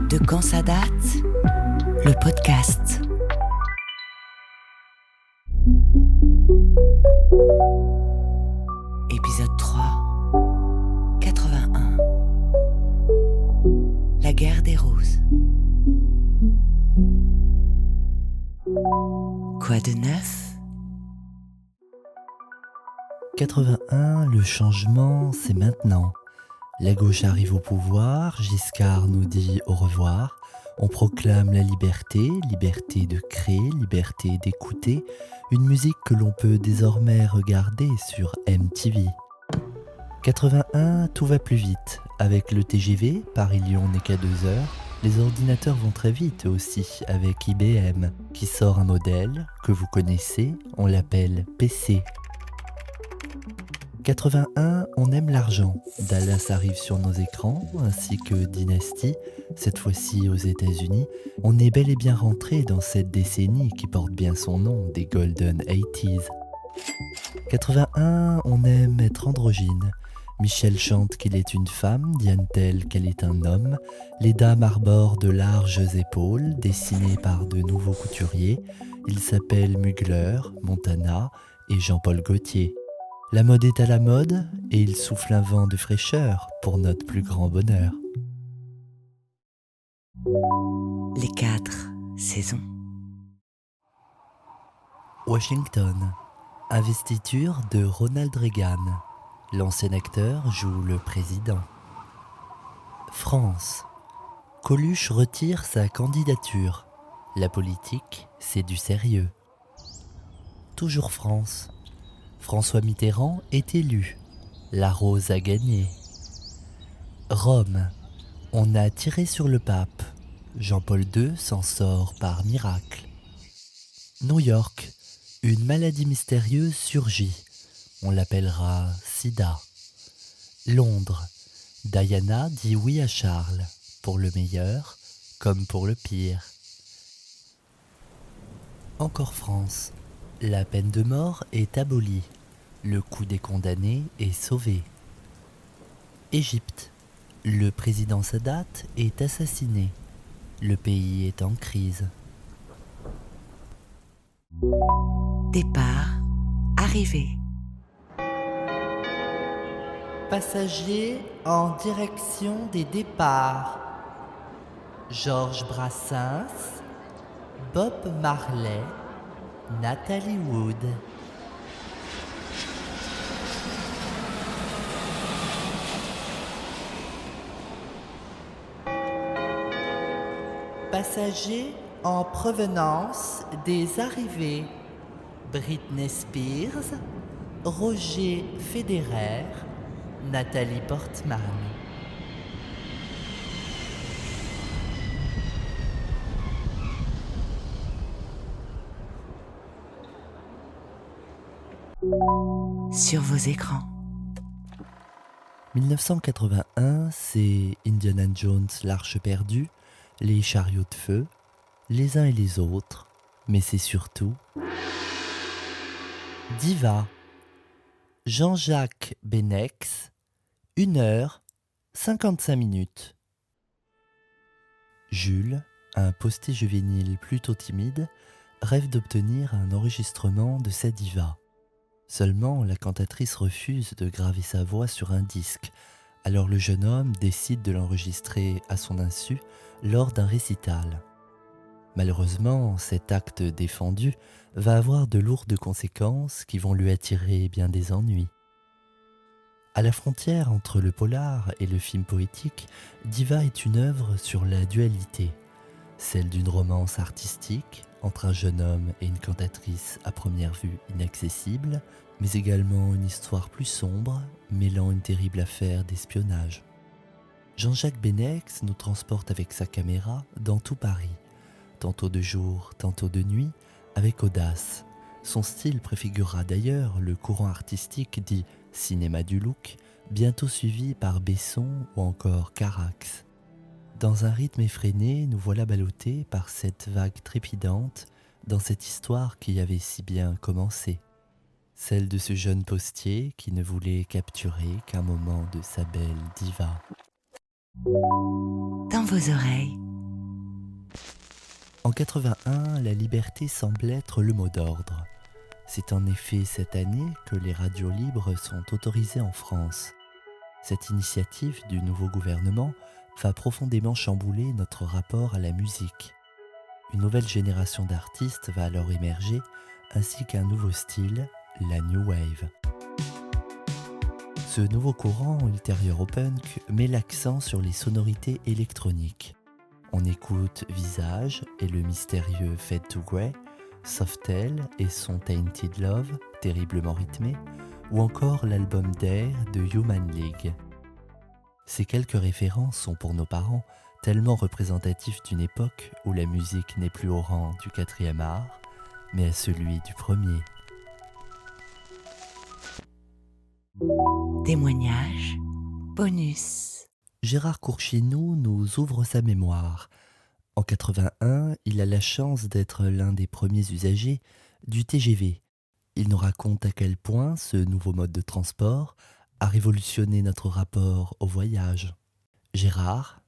De quand ça date, le podcast. Épisode 3, 81. La guerre des roses. Quoi de neuf ? 81, le changement, c'est maintenant. La gauche arrive au pouvoir, Giscard nous dit au revoir. On proclame la liberté, liberté de créer, liberté d'écouter, une musique que l'on peut désormais regarder sur MTV. 81, tout va plus vite. Avec le TGV, Paris-Lyon n'est qu'à 2 heures. Les ordinateurs vont très vite aussi avec IBM, qui sort un modèle que vous connaissez, on l'appelle PC. 81, on aime l'argent. Dallas arrive sur nos écrans, ainsi que Dynasty, cette fois-ci aux États-Unis. On est bel et bien rentré dans cette décennie qui porte bien son nom, des Golden 80s. 81, on aime être androgyne. Michel chante qu'il est une femme, Diane-t-elle qu'elle est un homme. Les dames arborent de larges épaules, dessinées par de nouveaux couturiers. Ils s'appellent Mugler, Montana et Jean-Paul Gaultier. La mode est à la mode et il souffle un vent de fraîcheur pour notre plus grand bonheur. Les 4 saisons. Washington. Investiture de Ronald Reagan. L'ancien acteur joue le président. France. Coluche retire sa candidature. La politique, c'est du sérieux. Toujours France. François Mitterrand est élu. La rose a gagné. Rome. On a tiré sur le pape. Jean-Paul II s'en sort par miracle. New York. Une maladie mystérieuse surgit. On l'appellera Sida. Londres. Diana dit oui à Charles, pour le meilleur comme pour le pire. Encore France. La peine de mort est abolie. Le coup des condamnés est sauvé. Égypte. Le président Sadat est assassiné. Le pays est en crise. Départ, arrivée. Passagers en direction des départs. Georges Brassens, Bob Marley, Nathalie Wood. Passagers en provenance des arrivées. Britney Spears, Roger Federer, Nathalie Portman. Sur vos écrans. 1981, c'est Indiana Jones, l'Arche perdue, les chariots de feu, les uns et les autres, mais c'est surtout Diva, Jean-Jacques Benex, 1h55. Jules, un posté juvénile plutôt timide, rêve d'obtenir un enregistrement de sa diva. Seulement, la cantatrice refuse de graver sa voix sur un disque. Alors le jeune homme décide de l'enregistrer à son insu lors d'un récital. Malheureusement, cet acte défendu va avoir de lourdes conséquences qui vont lui attirer bien des ennuis. À la frontière entre le polar et le film poétique, Diva est une œuvre sur la dualité, celle d'une romance artistique entre un jeune homme et une cantatrice à première vue inaccessible, mais également une histoire plus sombre, mêlant une terrible affaire d'espionnage. Jean-Jacques Benex nous transporte avec sa caméra dans tout Paris, tantôt de jour, tantôt de nuit, avec audace. Son style préfigurera d'ailleurs le courant artistique dit « cinéma du look », bientôt suivi par Besson ou encore Carax. Dans un rythme effréné, nous voilà ballottés par cette vague trépidante dans cette histoire qui avait si bien commencé. Celle de ce jeune postier qui ne voulait capturer qu'un moment de sa belle diva. Dans vos oreilles. En 81, la liberté semble être le mot d'ordre. C'est en effet cette année que les radios libres sont autorisées en France. Cette initiative du nouveau gouvernement va profondément chambouler notre rapport à la musique. Une nouvelle génération d'artistes va alors émerger, ainsi qu'un nouveau style, la New Wave. Ce nouveau courant, ultérieur au punk, met l'accent sur les sonorités électroniques. On écoute Visage et le mystérieux Fade to Grey, Softel et son Tainted Love, terriblement rythmé, ou encore l'album d'Air de Human League. Ces quelques références sont pour nos parents tellement représentatifs d'une époque où la musique n'est plus au rang du 4e art, mais à celui du premier. Témoignage. Bonus. Gérard Courchinou nous ouvre sa mémoire. En 81, il a la chance d'être l'un des premiers usagers du TGV. Il nous raconte à quel point ce nouveau mode de transport a révolutionné notre rapport au voyage. Gérard,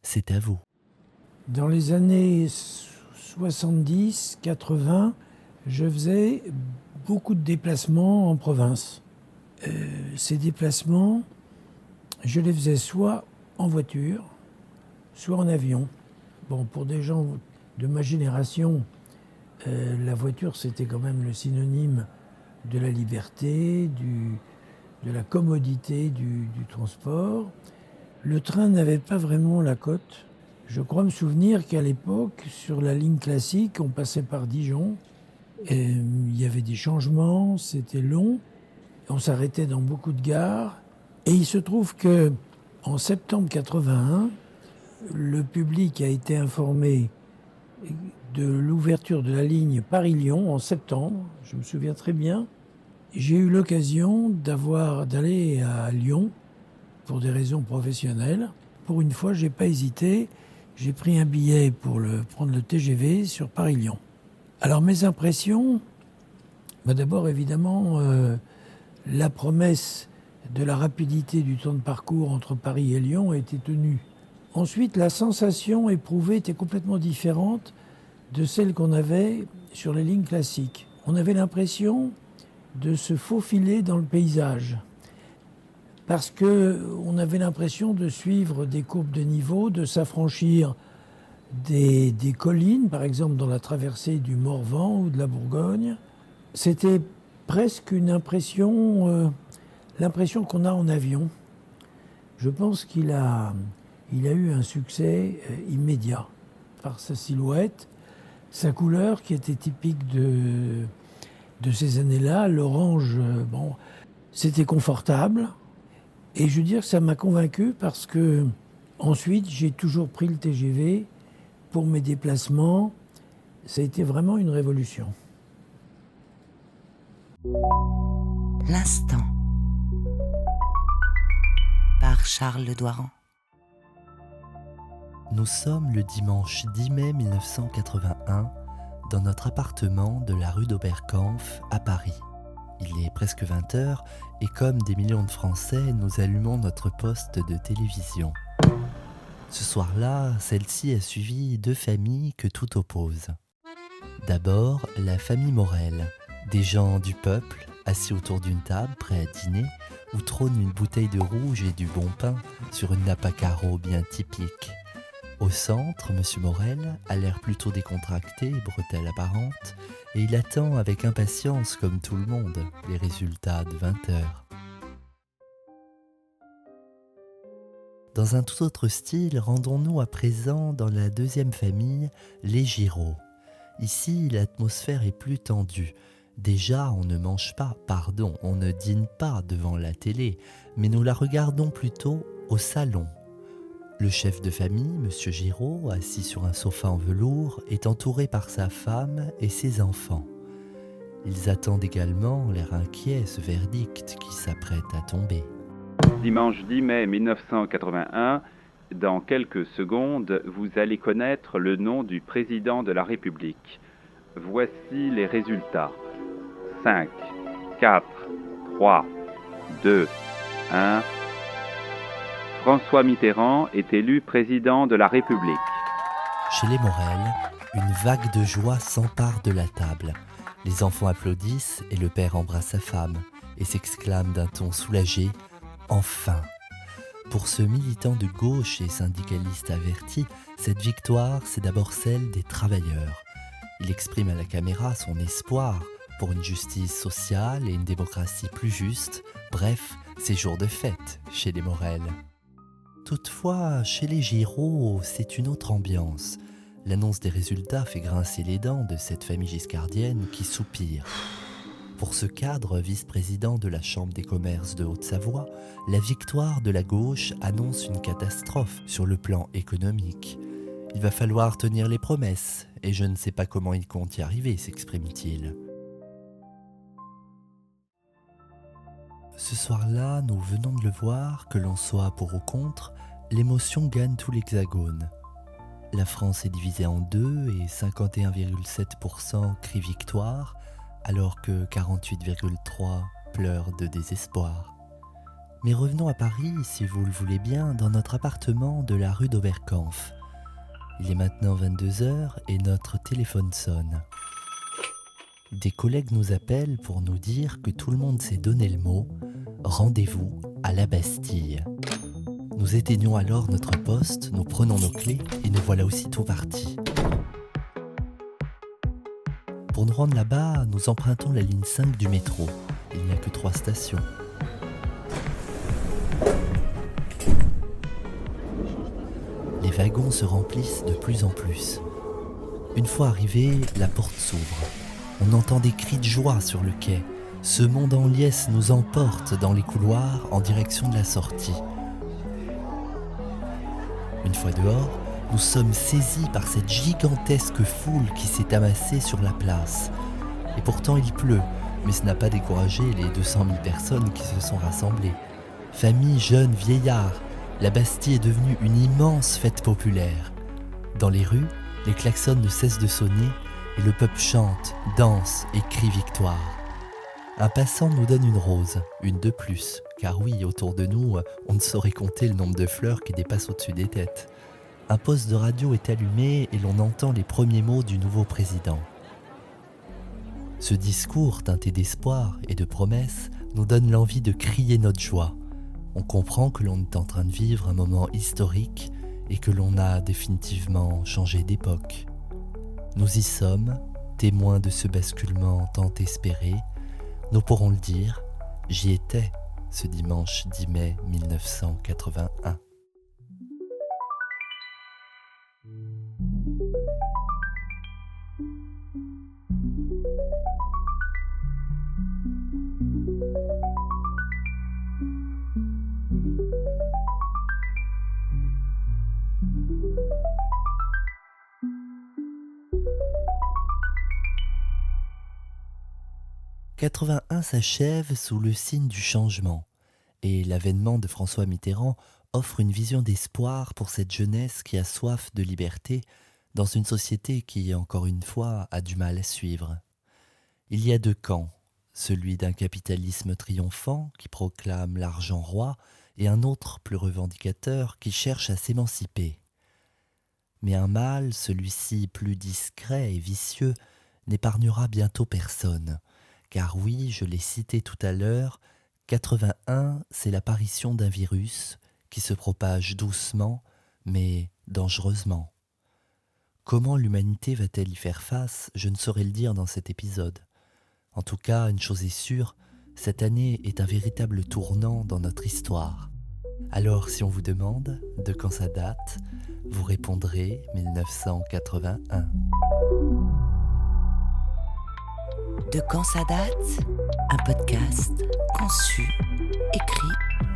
c'est à vous. Dans les années 70, 80, je faisais beaucoup de déplacements en province. Ces déplacements, je les faisais soit en voiture, soit en avion. Bon, pour des gens de ma génération, la voiture, c'était quand même le synonyme de la liberté, de la commodité du transport. Le train n'avait pas vraiment la cote. Je crois me souvenir qu'à l'époque, sur la ligne classique, on passait par Dijon. Et il y avait des changements, c'était long. On s'arrêtait dans beaucoup de gares. Et il se trouve que en septembre 81, le public a été informé de l'ouverture de la ligne Paris-Lyon en septembre. Je me souviens très bien. J'ai eu l'occasion d'aller à Lyon pour des raisons professionnelles. Pour une fois, j'ai pas hésité. J'ai pris un billet pour prendre le TGV sur Paris-Lyon. Alors mes impressions, d'abord évidemment, la promesse de la rapidité du temps de parcours entre Paris et Lyon a été tenue. Ensuite, la sensation éprouvée était complètement différente de celle qu'on avait sur les lignes classiques. On avait l'impression de se faufiler dans le paysage, parce qu'on avait l'impression de suivre des courbes de niveau, de s'affranchir des collines, par exemple dans la traversée du Morvan ou de la Bourgogne. C'était presque une impression, l'impression qu'on a en avion. Je pense qu'il a eu un succès immédiat par sa silhouette, sa couleur qui était typique de ces années-là, l'orange, c'était confortable. Et je veux dire que ça m'a convaincu parce que ensuite j'ai toujours pris le TGV pour mes déplacements. Ça a été vraiment une révolution. L'instant. Par Charles Doiran. Nous sommes le dimanche 10 mai 1981 dans notre appartement de la rue d'Oberkampf à Paris. Il est presque 20h et comme des millions de Français, nous allumons notre poste de télévision. Ce soir-là, celle-ci a suivi deux familles que tout oppose. D'abord, la famille Morel, des gens du peuple, assis autour d'une table, prêts à dîner, où trône une bouteille de rouge et du bon pain sur une nappe à carreaux bien typique. Au centre, M. Morel a l'air plutôt décontracté, bretelle apparente, et il attend avec impatience, comme tout le monde, les résultats de 20h. Dans un tout autre style, rendons-nous à présent dans la deuxième famille, les Giraud. Ici, l'atmosphère est plus tendue. Déjà, on ne mange pas, on ne dîne pas devant la télé, mais nous la regardons plutôt au salon. Le chef de famille, M. Giraud, assis sur un sofa en velours, est entouré par sa femme et ses enfants. Ils attendent également, l'air inquiet, ce verdict qui s'apprête à tomber. Dimanche 10 mai 1981, dans quelques secondes, vous allez connaître le nom du président de la République. Voici les résultats. 5, 4, 3, 2, 1. François Mitterrand est élu président de la République. Chez les Morel, une vague de joie s'empare de la table. Les enfants applaudissent et le père embrasse sa femme et s'exclame d'un ton soulagé « Enfin !» Pour ce militant de gauche et syndicaliste averti, cette victoire, c'est d'abord celle des travailleurs. Il exprime à la caméra son espoir pour une justice sociale et une démocratie plus juste. Bref, c'est jour de fête chez les Morel. Toutefois, chez les Giraud, c'est une autre ambiance. L'annonce des résultats fait grincer les dents de cette famille giscardienne qui soupire. Pour ce cadre, vice-président de la Chambre des commerces de Haute-Savoie, la victoire de la gauche annonce une catastrophe sur le plan économique. Il va falloir tenir les promesses, et je ne sais pas comment il compte y arriver, s'exprime-t-il. Ce soir-là, nous venons de le voir, que l'on soit pour ou contre, l'émotion gagne tout l'Hexagone. La France est divisée en deux et 51,7% crient victoire, alors que 48,3% pleurent de désespoir. Mais revenons à Paris, si vous le voulez bien, dans notre appartement de la rue d'Oberkampf. Il est maintenant 22h et notre téléphone sonne. Des collègues nous appellent pour nous dire que tout le monde s'est donné le mot « Rendez-vous à la Bastille ». Nous éteignons alors notre poste, nous prenons nos clés et nous voilà aussitôt partis. Pour nous rendre là-bas, nous empruntons la ligne 5 du métro. Il n'y a que 3 stations. Les wagons se remplissent de plus en plus. Une fois arrivés, la porte s'ouvre. On entend des cris de joie sur le quai. Ce monde en liesse nous emporte dans les couloirs en direction de la sortie. Une fois dehors, nous sommes saisis par cette gigantesque foule qui s'est amassée sur la place. Et pourtant il pleut, mais ce n'a pas découragé les 200 000 personnes qui se sont rassemblées. Familles, jeunes, vieillards, la Bastille est devenue une immense fête populaire. Dans les rues, les klaxons ne cessent de sonner et le peuple chante, danse et crie victoire. Un passant nous donne une rose, une de plus, car oui, autour de nous, on ne saurait compter le nombre de fleurs qui dépassent au-dessus des têtes. Un poste de radio est allumé et l'on entend les premiers mots du nouveau président. Ce discours teinté d'espoir et de promesses nous donne l'envie de crier notre joie. On comprend que l'on est en train de vivre un moment historique et que l'on a définitivement changé d'époque. Nous y sommes, témoins de ce basculement tant espéré. Nous pourrons le dire, j'y étais ce dimanche 10 mai 1981. « 81 s'achève sous le signe du changement et l'avènement de François Mitterrand offre une vision d'espoir pour cette jeunesse qui a soif de liberté dans une société qui, encore une fois, a du mal à suivre. Il y a 2 camps, celui d'un capitalisme triomphant qui proclame l'argent roi et un autre plus revendicateur qui cherche à s'émanciper. Mais un mal, celui-ci plus discret et vicieux, n'épargnera bientôt personne. Car oui, je l'ai cité tout à l'heure, 81, c'est l'apparition d'un virus qui se propage doucement, mais dangereusement. Comment l'humanité va-t-elle y faire face? Je ne saurais le dire dans cet épisode. En tout cas, une chose est sûre, cette année est un véritable tournant dans notre histoire. Alors, si on vous demande de quand ça date, vous répondrez 1981. De quand ça date? Un podcast conçu, écrit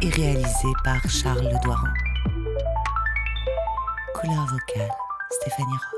et réalisé par Charles Le Doiron. Couleur vocale, Stéphanie Roth.